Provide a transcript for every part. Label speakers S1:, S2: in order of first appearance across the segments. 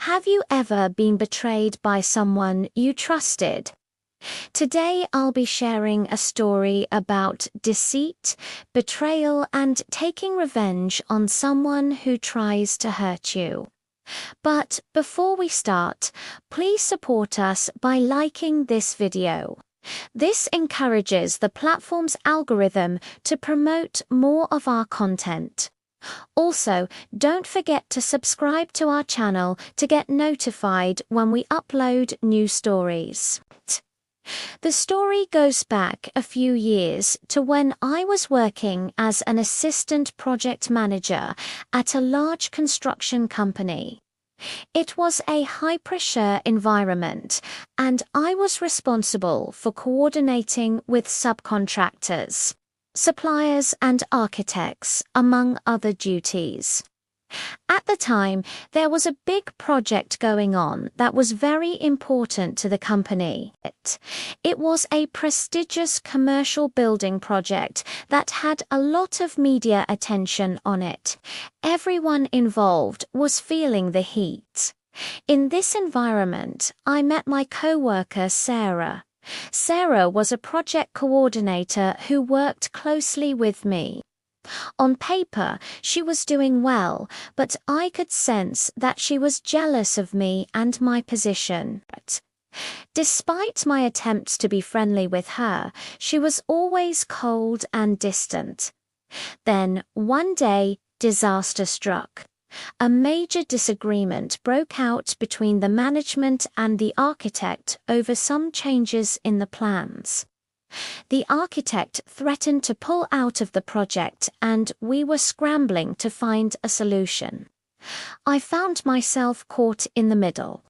S1: Have you ever been betrayed by someone you trusted? Today I'll be sharing a story about deceit, betrayal, and taking revenge on someone who tries to hurt you. But before we start, please support us by liking this video. This encourages the platform's algorithm to promote more of our content. Also, don't forget to subscribe to our channel to get notified when we upload new stories. The story goes back a few years to when I was working as an assistant project manager at a large construction company. It was a high-pressure environment, and I was responsible for coordinating with subcontractors, suppliers, and architects, among other duties. At the time, there was a big project going on that was very important to the company. It was a prestigious commercial building project that had a lot of media attention on it. Everyone involved was feeling the heat. In this environment, I met my coworker Sarah. Sarah was a project coordinator who worked closely with me. On paper, she was doing well, but I could sense that she was jealous of me and my position. Despite my attempts to be friendly with her, she was always cold and distant. Then, one day, disaster struck. A major disagreement broke out between the management and the architect over some changes in the plans. The architect threatened to pull out of the project, and we were scrambling to find a solution. I found myself caught in the middle.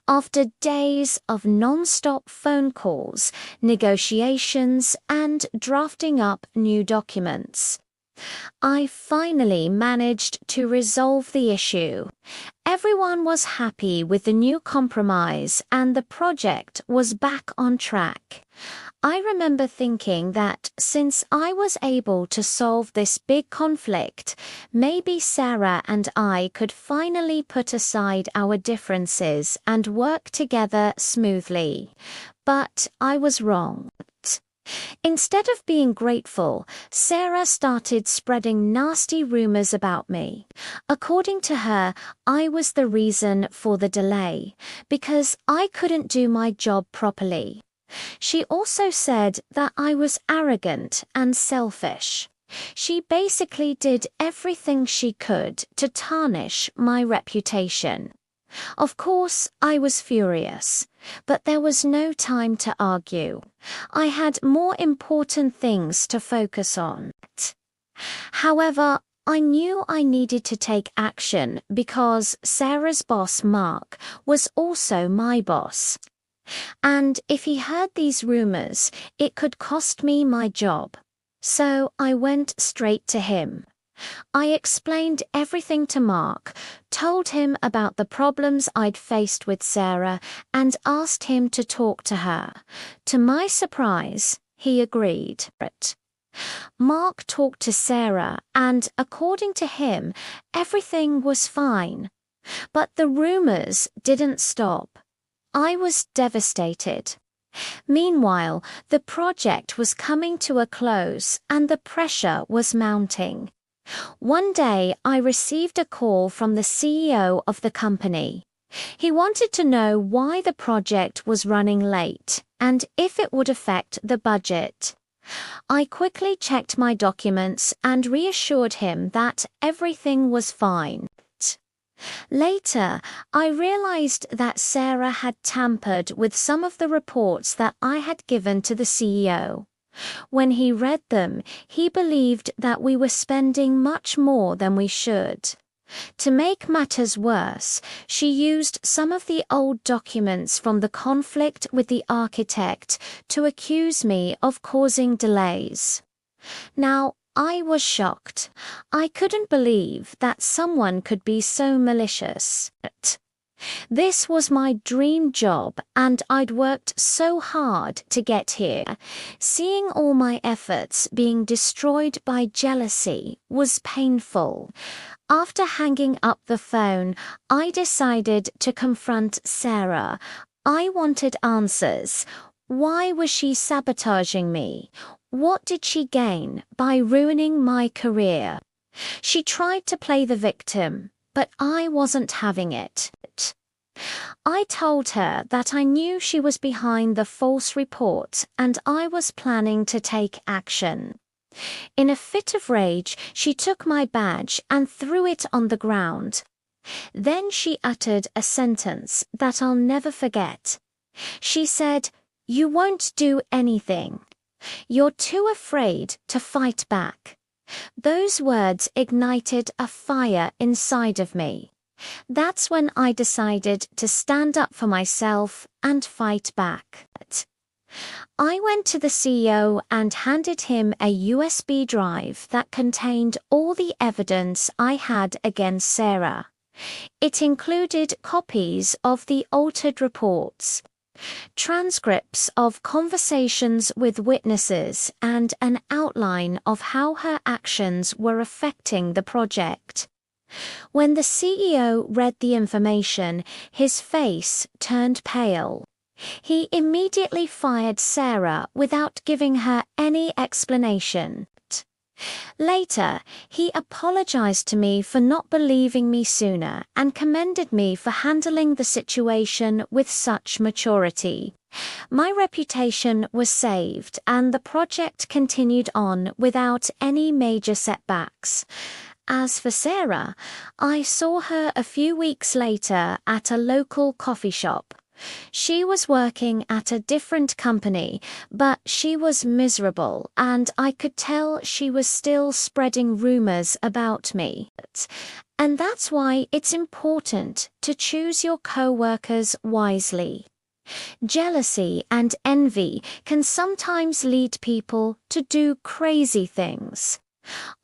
S1: After days of non-stop phone calls, negotiations, and drafting up new documents, I finally managed to resolve the issue. Everyone was happy with the new compromise, and the project was back on track. I remember thinking that since I was able to solve this big conflict, maybe Sarah and I could finally put aside our differences and work together smoothly. But I was wrong. Instead of being grateful, Sarah started spreading nasty rumors about me. According to her, I was the reason for the delay, because I couldn't do my job properly. She also said that I was arrogant and selfish. She basically did everything she could to tarnish my reputation. Of course, I was furious, but there was no time to argue. I had more important things to focus on. However, I knew I needed to take action because Sarah's boss, Mark, was also my boss. And if he heard these rumors, it could cost me my job. So I went straight to him. I explained everything to Mark, told him about the problems I'd faced with Sarah, and asked him to talk to her. To my surprise, he agreed. Mark talked to Sarah, and according to him, everything was fine. But the rumors didn't stop. I was devastated. Meanwhile, the project was coming to a close, and the pressure was mounting. One day, I received a call from the CEO of the company. He wanted to know why the project was running late and if it would affect the budget. I quickly checked my documents and reassured him that everything was fine. Later, I realized that Sarah had tampered with some of the reports that I had given to the CEO. When he read them, he believed that we were spending much more than we should. To make matters worse, she used some of the old documents from the conflict with the architect to accuse me of causing delays. Now, I was shocked. I couldn't believe that someone could be so malicious. This was my dream job, and I'd worked so hard to get here. Seeing all my efforts being destroyed by jealousy was painful. After hanging up the phone, I decided to confront Sarah. I wanted answers. Why was she sabotaging me? What did she gain by ruining my career? She tried to play the victim, but I wasn't having it. I told her that I knew she was behind the false report and I was planning to take action. In a fit of rage, she took my badge and threw it on the ground. Then she uttered a sentence that I'll never forget. She said, "You won't do anything. You're too afraid to fight back." Those words ignited a fire inside of me. That's when I decided to stand up for myself and fight back. I went to the CEO and handed him a USB drive that contained all the evidence I had against Sarah. It included copies of the altered reports, transcripts of conversations with witnesses, and an outline of how her actions were affecting the project. When the CEO read the information, his face turned pale. He immediately fired Sarah without giving her any explanation. Later, he apologized to me for not believing me sooner and commended me for handling the situation with such maturity. My reputation was saved and the project continued on without any major setbacks. As for Sarah, I saw her a few weeks later at a local coffee shop. She was working at a different company, but she was miserable, and I could tell she was still spreading rumors about me. And that's why it's important to choose your co-workers wisely. Jealousy and envy can sometimes lead people to do crazy things.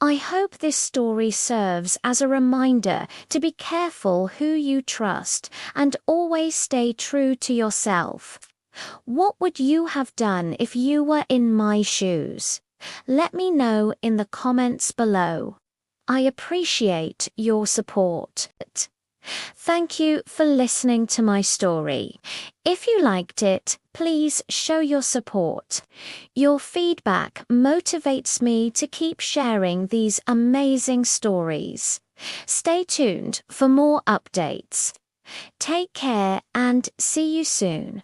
S1: I hope this story serves as a reminder to be careful who you trust and always stay true to yourself. What would you have done if you were in my shoes? Let me know in the comments below. I appreciate your support. Thank you for listening to my story. If you liked it, please show your support. Your feedback motivates me to keep sharing these amazing stories. Stay tuned for more updates. Take care and see you soon.